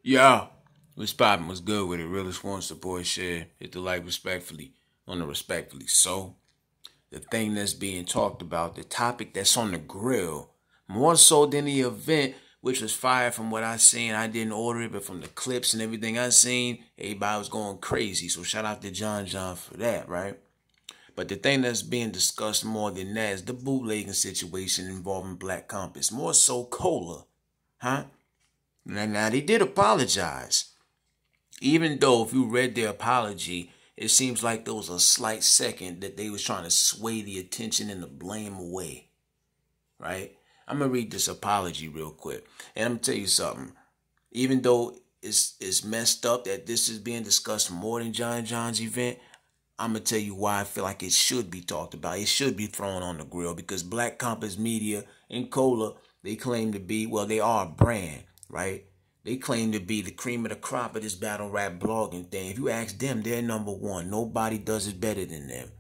Yeah, what's poppin'? What's good with it? Realest one support share. Hit the like respectfully on the respectfully. So, the thing that's being talked about, the topic that's on the grill, more so than the event, which was fire from what I seen. I didn't order it, but from the clips and everything I seen, everybody was going crazy. So shout out to John for that, right? But the thing that's being discussed more than that is the bootlegging situation involving Black Compass. More so Cola, huh? Now they did apologize. Even though if you read their apology, it seems like there was a slight second that they was trying to sway the attention and the blame away, right? I'm going to read this apology real quick. And I'm going to tell you something. Even though it's messed up that this is being discussed more than John's event, I'm going to tell you why I feel like it should be talked about. It should be thrown on the grill because Black Compass Media and Cola, they claim to be, well, they are a brand, right? They claim to be the cream of the crop of this battle rap blogging thing. If you ask them, they're number one. Nobody does it better than them.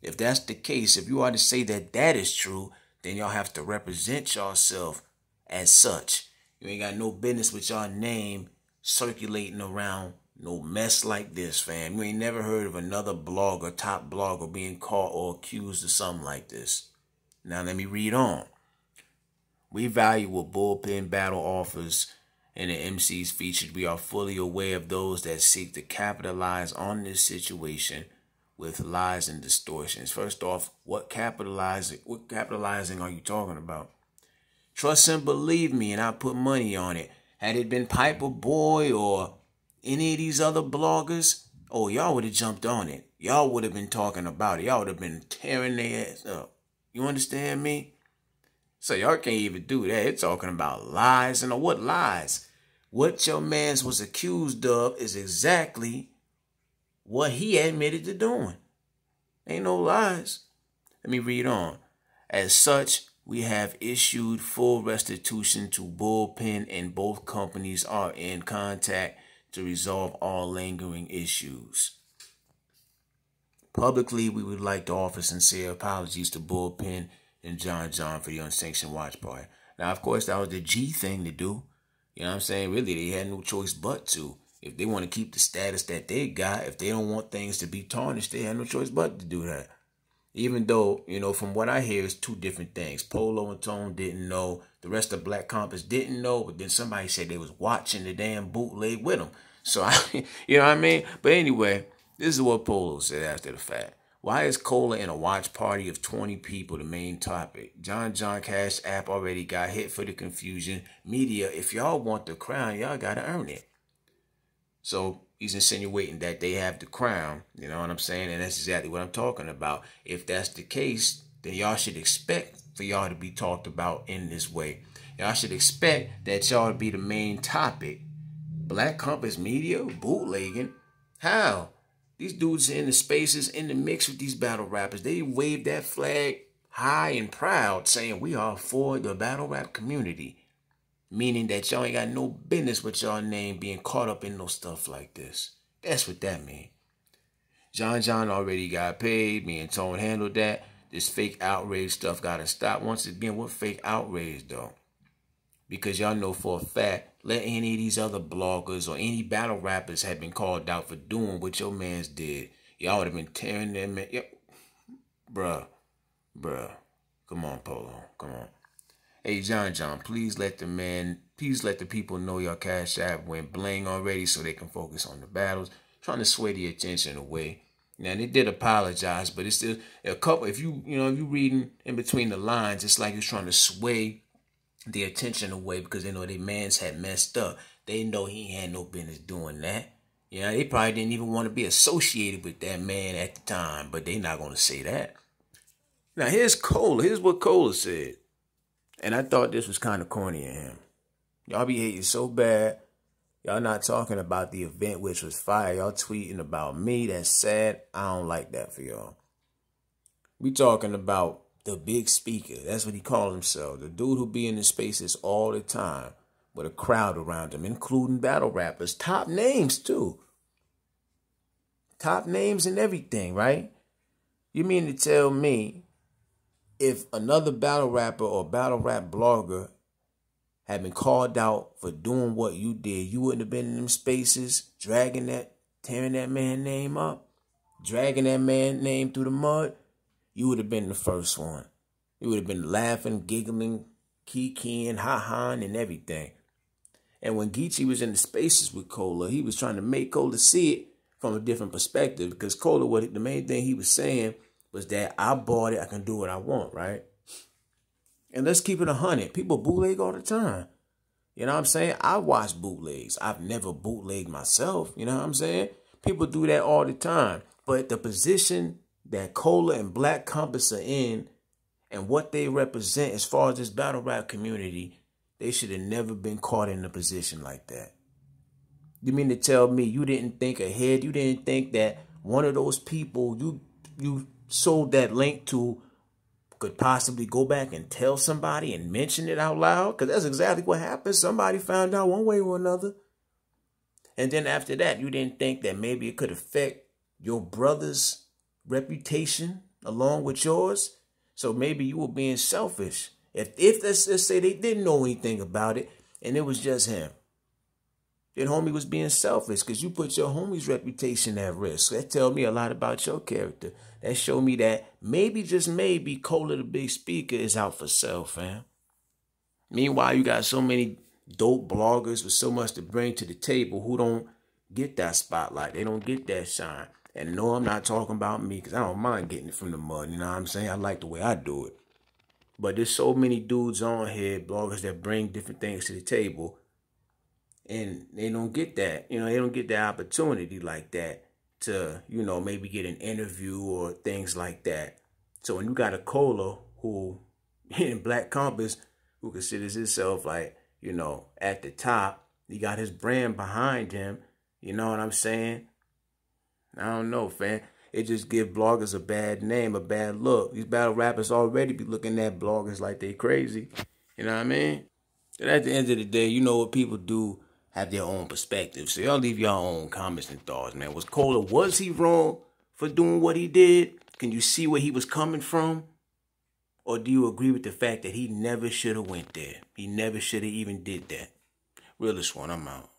If that's the case, if you are to say that that is true, then y'all have to represent yourself as such. You ain't got no business with your name circulating around no mess like this, fam. You ain't never heard of another blogger, top blogger, being caught or accused of something like this. Now let me read on. We value what bullpen battle offers and the MCs featured. We are fully aware of those that seek to capitalize on this situation with lies and distortions. First off, what capitalizing are you talking about? Trust and believe me, and I put money on it. Had it been Piper Boy or any of these other bloggers, oh, y'all would have jumped on it. Y'all would have been talking about it. Y'all would have been tearing their ass up. You understand me? So y'all can't even do that. It's talking about lies. And what lies? What your mans was accused of is exactly what he admitted to doing. Ain't no lies. Let me read on. As such, we have issued full restitution to Bullpen and both companies are in contact to resolve all lingering issues. Publicly, we would like to offer sincere apologies to Bullpen and John for the unsanctioned watch party. Now, of course, that was the G thing to do. You know what I'm saying? Really, they had no choice but to. If they want to keep the status that they got, if they don't want things to be tarnished, they had no choice but to do that. Even though, you know, from what I hear, it's two different things. Polo and Tone didn't know. The rest of Black Compass didn't know. But then somebody said they was watching the damn bootleg with them. So, you know what I mean? But anyway, this is what Polo said after the fact. Why is Cola in a watch party of 20 people the main topic? John CASHAPP already got hit for the confusion. Media, if y'all want the crown, y'all got to earn it. So he's insinuating that they have the crown. You know what I'm saying? And that's exactly what I'm talking about. If that's the case, then y'all should expect for y'all to be talked about in this way. Y'all should expect that y'all to be the main topic. Black Compass Media, bootlegging. How? These dudes in the spaces, in the mix with these battle rappers. They wave that flag high and proud saying we are for the battle rap community. Meaning that y'all ain't got no business with y'all name being caught up in no stuff like this. That's what that mean. John already got paid. Me and Tone handled that. This fake outrage stuff got to stop. Once again, what fake outrage though? Because y'all know for a fact, let any of these other bloggers or any battle rappers have been called out for doing what your mans did. Y'all would have been tearing them. Yep. Bruh. Come on, Polo. Come on. Hey, John, please let the people know your Cash App went bling already so they can focus on the battles. Trying to sway the attention away. Now, they did apologize, but it's still a couple. If you reading in between the lines, it's like he's trying to sway the attention away because they know their mans had messed up. They know he had no business doing that. You know, they probably didn't even want to be associated with that man at the time, but they not going to say that. Now, here's Cola. Here's what Cola said. And I thought this was kind of corny of him. Y'all be hating so bad. Y'all not talking about the event, which was fire. Y'all tweeting about me. That's sad. I don't like that for y'all. We talking about the big speaker. That's what he called himself. The dude who be in the spaces all the time with a crowd around him, including battle rappers. Top names, too. Top names and everything, right? You mean to tell me if another battle rapper or battle rap blogger had been called out for doing what you did, you wouldn't have been in them spaces, tearing that man's name up, dragging that man's name through the mud. You would have been the first one. You would have been laughing, giggling, kikiing, ha-haing, and everything. And when Geechee was in the spaces with Cola, he was trying to make Cola see it from a different perspective, because Cola, the main thing he was saying was that I bought it, I can do what I want, right? And let's keep it 100. People bootleg all the time. You know what I'm saying? I watch bootlegs. I've never bootlegged myself. You know what I'm saying? People do that all the time. But the position that Cola and Black Compass are in and what they represent as far as this battle rap community, they should have never been caught in a position like that. You mean to tell me you didn't think ahead? You didn't think that one of those people you sold that link to could possibly go back and tell somebody and mention it out loud? Because that's exactly what happened. Somebody found out one way or another. And then after that, you didn't think that maybe it could affect your brother's reputation along with yours? So maybe you were being selfish. If let's say they didn't know anything about it and it was just him, then homie was being selfish because you put your homie's reputation at risk. That tell me a lot about your character. That show me that maybe, just maybe, Cola the Big Speaker is out for sale, fam. Meanwhile, you got so many dope bloggers with so much to bring to the table who don't get that spotlight. They don't get that shine. And no, I'm not talking about me, because I don't mind getting it from the mud. You know what I'm saying? I like the way I do it. But there's so many dudes on here, bloggers, that bring different things to the table. And they don't get that. You know, they don't get that opportunity like that to, you know, maybe get an interview or things like that. So when you got a Cola who, in Black Compass, who considers himself like, you know, at the top, he got his brand behind him. You know what I'm saying? I don't know, fam. It just gives bloggers a bad name, a bad look. These battle rappers already be looking at bloggers like they crazy. You know what I mean? And at the end of the day, you know what people do, have their own perspective. So y'all leave your own comments and thoughts, man. Was he wrong for doing what he did? Can you see where he was coming from? Or do you agree with the fact that he never should have went there? He never should have even did that. Realest one, I'm out.